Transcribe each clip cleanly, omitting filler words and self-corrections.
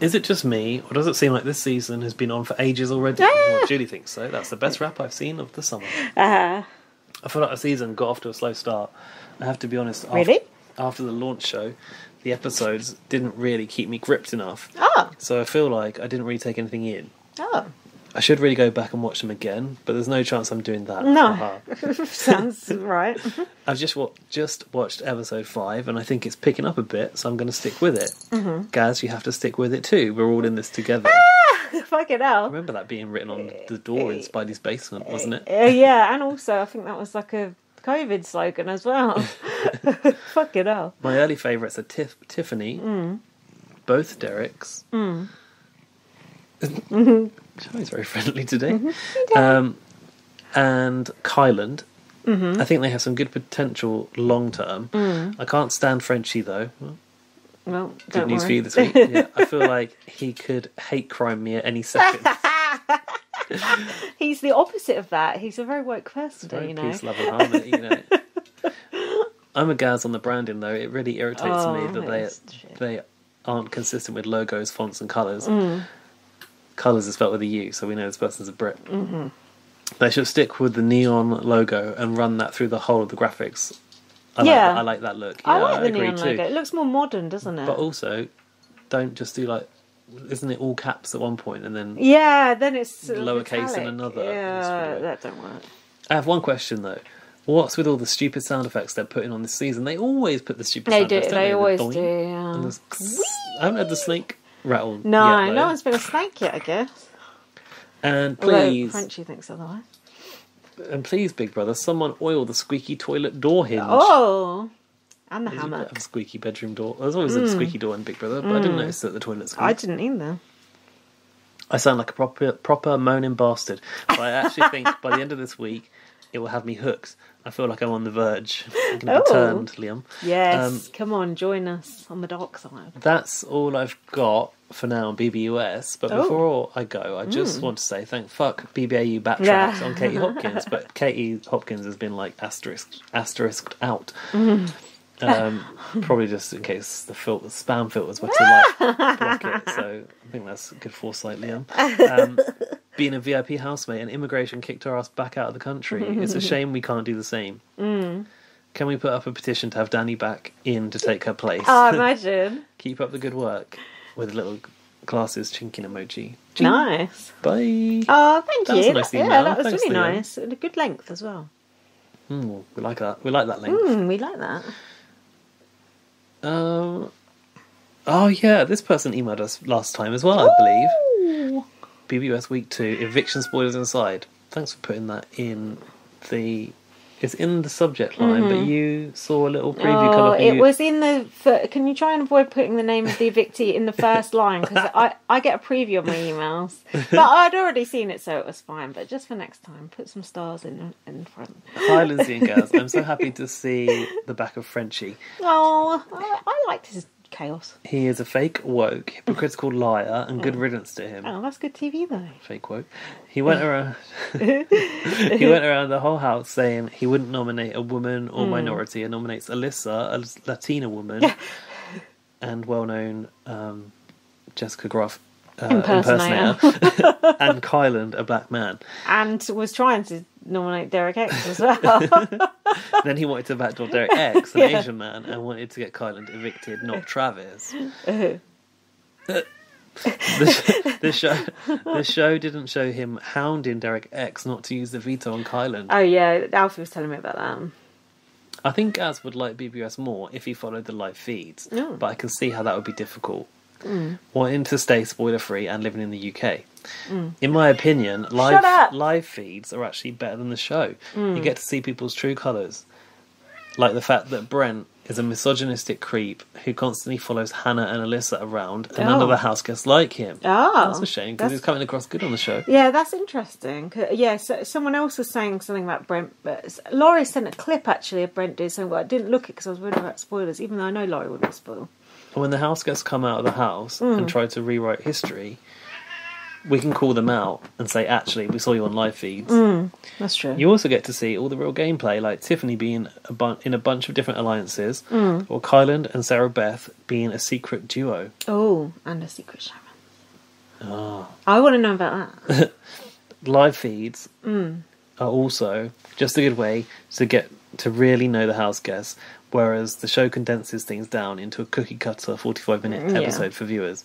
Is it just me, or does it seem like this season has been on for ages already? Ah! Well, Julie thinks so. That's the best wrap I've seen of the summer. I feel like the season got off to a slow start. I have to be honest. Really? After the launch show, the episodes didn't really keep me gripped enough. Oh. So I feel like I didn't really take anything in. Oh. I should really go back and watch them again, but there's no chance I'm doing that. No. Sounds right. I've just watched episode 5, and I think it's picking up a bit, so I'm going to stick with it. Mm-hmm. Gaz, you have to stick with it too. We're all in this together. Fucking hell. I remember that being written on the door in Spidey's basement, wasn't it? Yeah, and also I think that was like a COVID slogan as well. Fucking hell. My early favourites are Tiffany, both Derek's. Charlie's very friendly today. And Kyland. I think they have some good potential long term. I can't stand Frenchie though. Well, good news for you this week. Yeah, I feel like he could hate crime me at any second. He's the opposite of that. He's a very woke person, Very you know. peace, love and harmony, you know. I'm a Gaz on the branding though. It really irritates me that they aren't consistent with logos, fonts and colours. Colours is spelled with a U, so we know this person's a Brit. They should stick with the neon logo and run that through the whole of the graphics. I like that look. Yeah, I like the agree neon too. logo. It looks more modern, doesn't it? But also, don't just do like, isn't it all caps at one point and then then it's lowercase metallic. in another? Yeah, that don't work. I have one question though. What's with all the stupid sound effects they're putting on this season? They always put the stupid sound effects. They always the do. And I haven't had the snake rattle. No, yet, no one's been a snake yet, I guess. And please, Frenchie thinks otherwise. And please, Big Brother, someone oil the squeaky toilet door hinge. Oh, and the There's hammock. a squeaky bedroom door. There's always a squeaky door in Big Brother, but I didn't notice that the toilet's squeaked. I didn't either. I sound like a proper moaning bastard, but I actually think by the end of this week it will have me hooked. I feel like I'm on the verge. I'm going to be turned, Liam. Yes, come on, join us on the dark side. That's all I've got for now on BBUS, but before I go, I just want to say fuck BBAU backtracks on Katie Hopkins, but Katie Hopkins has been like asterisked out. Probably just in case the spam filters were to block it, so I think that's good foresight, Liam. Being a VIP housemate and immigration kicked our ass back out of the country. It's a shame we can't do the same. Can we put up a petition to have Danny back in to take her place? Oh, imagine. Keep up the good work. With little glasses chinking emoji. Ching. Nice. Bye. Oh, thank you. Was a nice email. That was Thanks, really Liam. nice. And a good length as well. We like that. We like that length. We like that. Oh yeah, this person emailed us last time as well, I believe. BBUS Week 2, eviction spoilers inside. Thanks for putting that in the... It's in the subject line, but you saw a little preview come up. It was in the... Can you try and avoid putting the name of the evictee in the first line? Because I get a preview of my emails. But I'd already seen it, so it was fine. But just for next time, put some stars in front. Hi, Lindsay and Gaz. I'm so happy to see the back of Frenchie. Oh, I liked his chaos. He is a fake woke, hypocritical liar, and good riddance to him. Oh, that's good TV though. Fake woke. He went around. He went around the whole house saying he wouldn't nominate a woman or minority, and nominates Alyssa, a Latina woman, and well-known Jessica Groff impersonator, and Kyland, a black man, and was trying to nominate Derek X as well. Then he wanted to backdoor Derek X, an Asian man, and wanted to get Kyland evicted, not Travis. The show didn't show him hounding Derek X not to use the veto on Kyland. Oh yeah, Alfie was telling me about that. I think Gaz would like BBS more if he followed the live feeds, but I can see how that would be difficult. Wanting to stay spoiler free and living in the UK. In my opinion, live feeds are actually better than the show. You get to see people's true colours. Like the fact that Brent is a misogynistic creep who constantly follows Hannah and Alyssa around, and none of the house guests like him. That's a shame, because he's coming across good on the show. Yeah, that's interesting. Yeah, so someone else was saying something about Brent, but Laurie sent a clip actually of Brent doing something, but I didn't look it because I was worried about spoilers, even though I know Laurie wouldn't spoil. When the house guests come out of the house and try to rewrite history, we can call them out and say, actually, we saw you on live feeds. That's true. You also get to see all the real gameplay, like Tiffany being in a bunch of different alliances, or Kyland and Sarah Beth being a secret duo. Oh, and a secret shaman. Oh. I want to know about that. Live feeds are also just a good way to get to really know the house guests, whereas the show condenses things down into a cookie cutter 45-minute episode for viewers.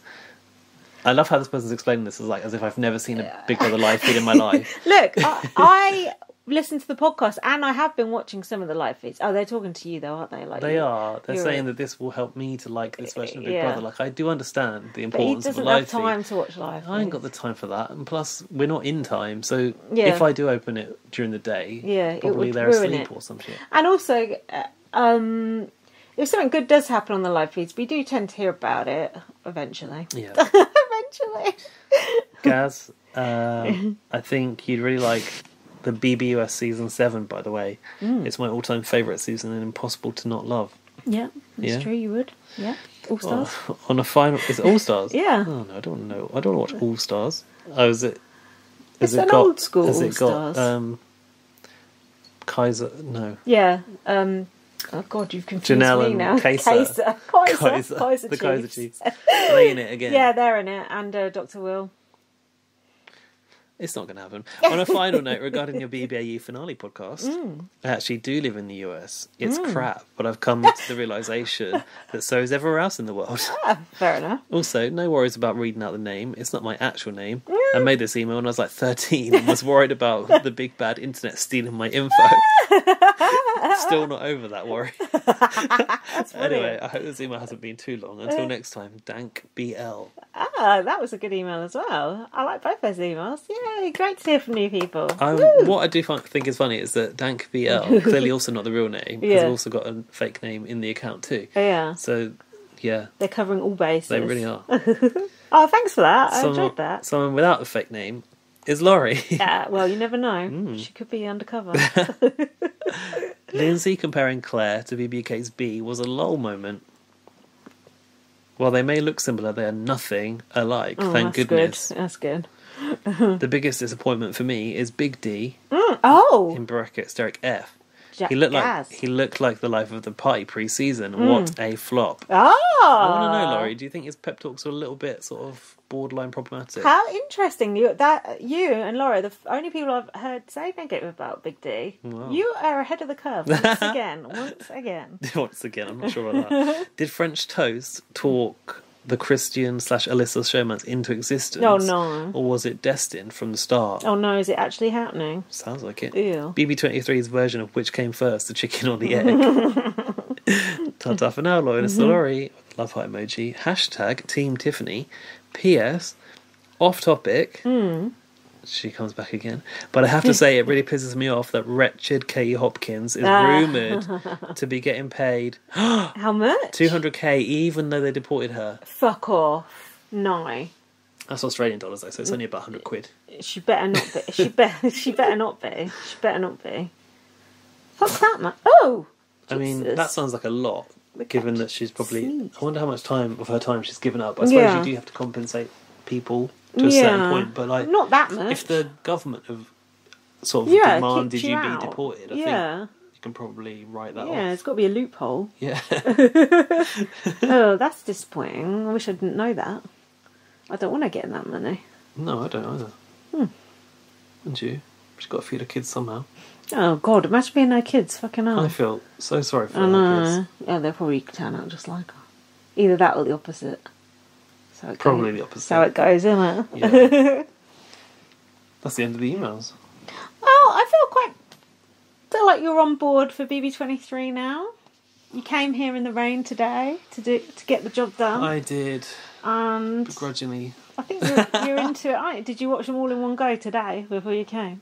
I love how this person's explaining this as if I've never seen a Big Brother live feed in my life. Look, I listened to the podcast and I have been watching some of the live feeds. Oh, they're talking to you though, aren't they? Like they are. They're saying that this will help me to like this version of Big Brother. Like, I do understand the importance of a live feed. He doesn't have time to watch live feeds. I ain't got the time for that. And plus, we're not in time. So if I do open it during the day, probably they're asleep or some shit. And also, if something good does happen on the live feeds, we do tend to hear about it eventually. Yeah. Eventually. Gaz, I think you'd really like the BBUS season 7, by the way. It's my all-time favourite season and impossible to not love. Yeah, that's true, you would. Yeah. All Stars. On a final... Is it All Stars? Yeah. Oh, no, I don't know. I don't want to watch All Stars. Oh, is it... It's an old school All Stars. Has it got... Kaiser... No. Yeah. Oh God, you've confused Janelle me now. Kaiser. Kaiser The Kaiser Chiefs. Are they in it again? Yeah, they're in it. And Dr. Will. It's not going to happen. On a final note, regarding your BBAU finale podcast, I actually do live in the US. It's crap, but I've come to the realisation that so is everywhere else in the world. Fair enough. Also, no worries about reading out the name. It's not my actual name. I made this email when I was like 13 and was worried about the big bad internet stealing my info. Still not over that worry. Anyway, I hope this email hasn't been too long. Until next time, Dank BL. That was a good email as well. I like both those emails. Yay, great to hear from new people. What I do think is funny is that Dank BL, clearly also not the real name, has also got a fake name in the account too. Yeah. So, yeah. They're covering all bases. They really are. Oh, thanks for that. I enjoyed that. Someone without a fake name is Laurie. Yeah, well, you never know. She could be undercover. Lindsay comparing Claire to BBK's B was a lol moment. While they may look similar, they are nothing alike. Thank goodness. Good. That's good. The biggest disappointment for me is Big D. In brackets, Derek F. He looked like the life of the party pre-season. What a flop. I want to know, Laurie, do you think his pep talks were a little bit sort of borderline problematic? How interesting. You and Laura, the only people I've heard say negative about Big D. Wow. You are ahead of the curve once again. Once again, I'm not sure about that. Did French Toast talk the Christian/Alyssa showmans into existence? Oh no. Or was it destined from the start? Oh no, is it actually happening? Sounds like it. Ew. BB23's version of which came first, the chicken or the egg? Ta-ta for now, Laurie. It's Laurie. Love heart emoji. Hashtag Team Tiffany. P.S. Off topic. She comes back again. But I have to say, it really pisses me off that wretched Katie Hopkins is rumoured to be getting paid... How much? 200k, even though they deported her. Fuck off. No. That's Australian dollars, though, so it's only about 100 quid. She better not be. She better not be. She better not be. Fuck that, man. Oh! Jesus. I mean, that sounds like a lot, given that she's probably... I wonder how much of her time she's given up. I suppose you do have to compensate people to a certain point, but like not that much. If the government have sort of demanded you be deported, I think you can probably write that off. Yeah, it's got to be a loophole. Yeah. Oh, that's disappointing. I wish I didn't know that. I don't want to get that money. No, I don't either. And you? She's got to feed her kids somehow. Oh God, imagine being no kids. Fucking hell. I feel so sorry for her kids. Yeah, they'll probably turn out just like her. Either that or the opposite. Probably the opposite. How it goes, isn't it? Yeah. That's the end of the emails. Oh, I feel like you're on board for BB23 now. You came here in the rain today to get the job done. I did. And begrudgingly. I think you're into it, aren't you? Did you watch them all in one go today before you came?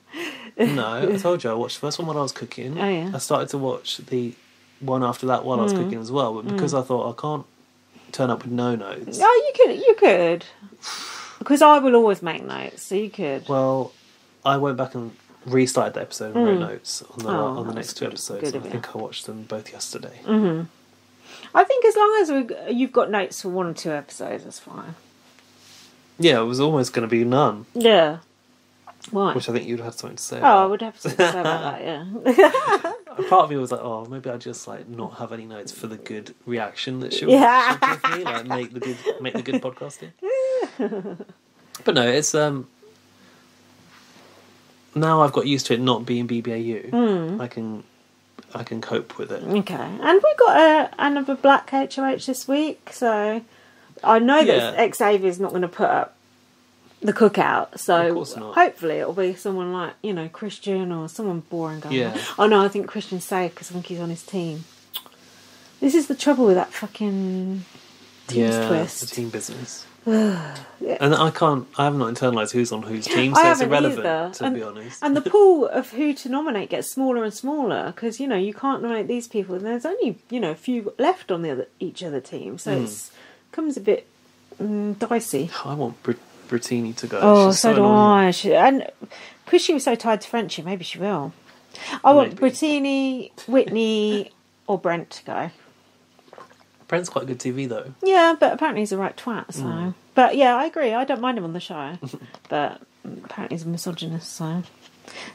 No, I told you I watched the first one while I was cooking. Oh yeah. I started to watch the one after that while I was cooking as well, but because I thought I can't turn up with no notes. Oh, you could. Because I will always make notes, so you could. Well, I went back and restarted the episode and wrote notes on the next two episodes. And I think I watched them both yesterday. Mm-hmm. I think as long as you've got notes for 1 or 2 episodes, that's fine. Yeah, it was almost going to be none. Yeah. Why? Which I think you'd have something to say Oh, about. I would have something to say about that, yeah. A part of me was like, oh, maybe I just like not have any notes for the good reaction that she'll give me, like make the good podcasting. But no, it's now I've got used to it not being BBAU. I can cope with it. Okay, and we got another black HOH this week, so I know that Xavier's not going to put up the cookout, so hopefully it'll be someone like, you know, Christian or someone boring going. Yeah. Oh no, I think Christian's safe because I think he's on his team. This is the trouble with that fucking team's twist. The team business. And I have not internalised who's on whose team, so it's irrelevant to be honest. And the pool of who to nominate gets smaller and smaller because, you know, you can't nominate these people and there's only, you know, a few left on each other team, so it comes a bit dicey. I want Brittini to go. Oh, so do I. And because she was so tied to Frenchie, maybe she will. I want Brittini, Whitney, or Brent to go. Brent's quite good TV though. Yeah, but apparently he's a right twat. So, but yeah, I agree. I don't mind him on the show, but apparently he's a misogynist. So,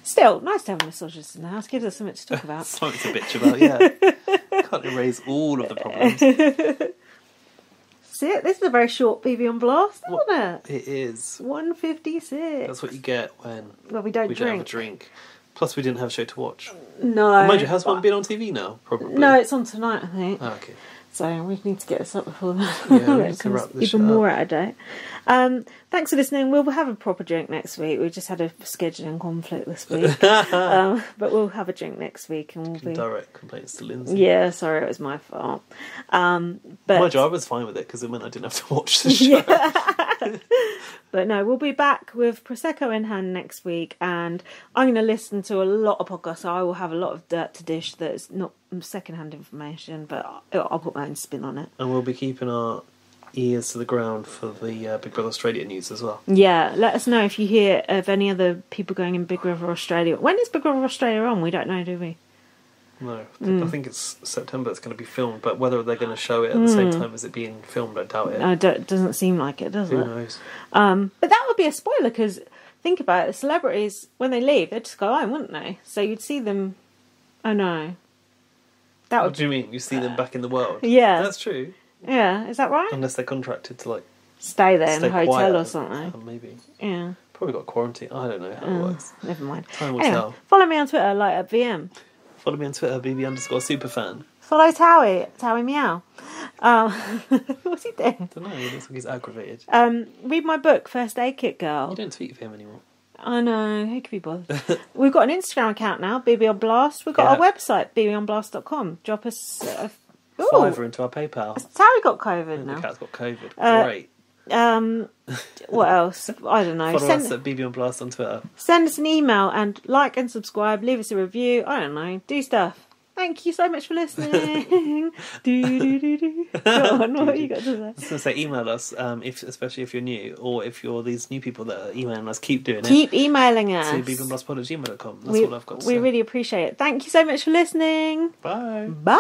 still nice to have a misogynist in the house. Gives us something to talk about. Something to bitch about. Yeah, can't erase all of the problems. See it? This is a very short BB on Blast, isn't it? It is. 1:56. That's what you get when we don't have a drink. Plus, we didn't have a show to watch. No. Mind you, has one been on TV now? Probably. No, it's on tonight, I think. Oh, okay. So we need to get this up before that. Yeah, we need to wrap this even more out of date. Thanks for listening. We'll have a proper drink next week. We just had a scheduling conflict this week. But we'll have a drink next week and we'll direct complaints to Lindsay. Yeah, sorry, it was my fault. But mind you, I was fine with it because it meant I didn't have to watch the show. Yeah. But no, we'll be back with Prosecco in hand next week, and I'm going to listen to a lot of podcasts, so I will have a lot of dirt to dish that's not second-hand information, but I'll put my own spin on it. And we'll be keeping our ears to the ground for the Big Brother Australia news as well. Yeah, let us know if you hear of any other people going in Big Brother Australia. When is Big Brother Australia on? We don't know, do we? No, I think it's September it's going to be filmed, but whether they're going to show it at the same time as it being filmed, I doubt it. It doesn't seem like it, does it? Who knows? But that would be a spoiler, because think about it, the celebrities, when they leave, they'd just go home, wouldn't they? So you'd see them... Oh no. What do you mean? You see them back in the world? Yeah. That's true. Yeah, is that right? Unless they're contracted to, like... Stay there in a hotel or something. Maybe. Yeah. Probably got quarantine. I don't know how it works. Never mind. Time will tell. Follow me on Twitter, @VM. Follow me on Twitter, BB_superfan. Follow Towie Meow. What's he doing? I don't know, he looks like he's aggravated. Read my book, First Aid Kit Girl. You don't tweet for him anymore. I know, who could be bothered? We've got an Instagram account now, BB on Blast. We've got our website, bbonblast.com. Drop us a $5 into our PayPal. Towie got COVID now. The cat's got COVID. Great. What else? I don't know. Follow us at BB on Blast on Twitter. Send us an email and like and subscribe. Leave us a review. I don't know. Do stuff. Thank you so much for listening. Go on, what have you got to say? I was going to say, email us, especially if you're new, or if you're these new people that are emailing us, keep doing it. Keep emailing us. To bbonblastpod@gmail.com. That's all I've got to say. We really appreciate it. Thank you so much for listening. Bye. Bye.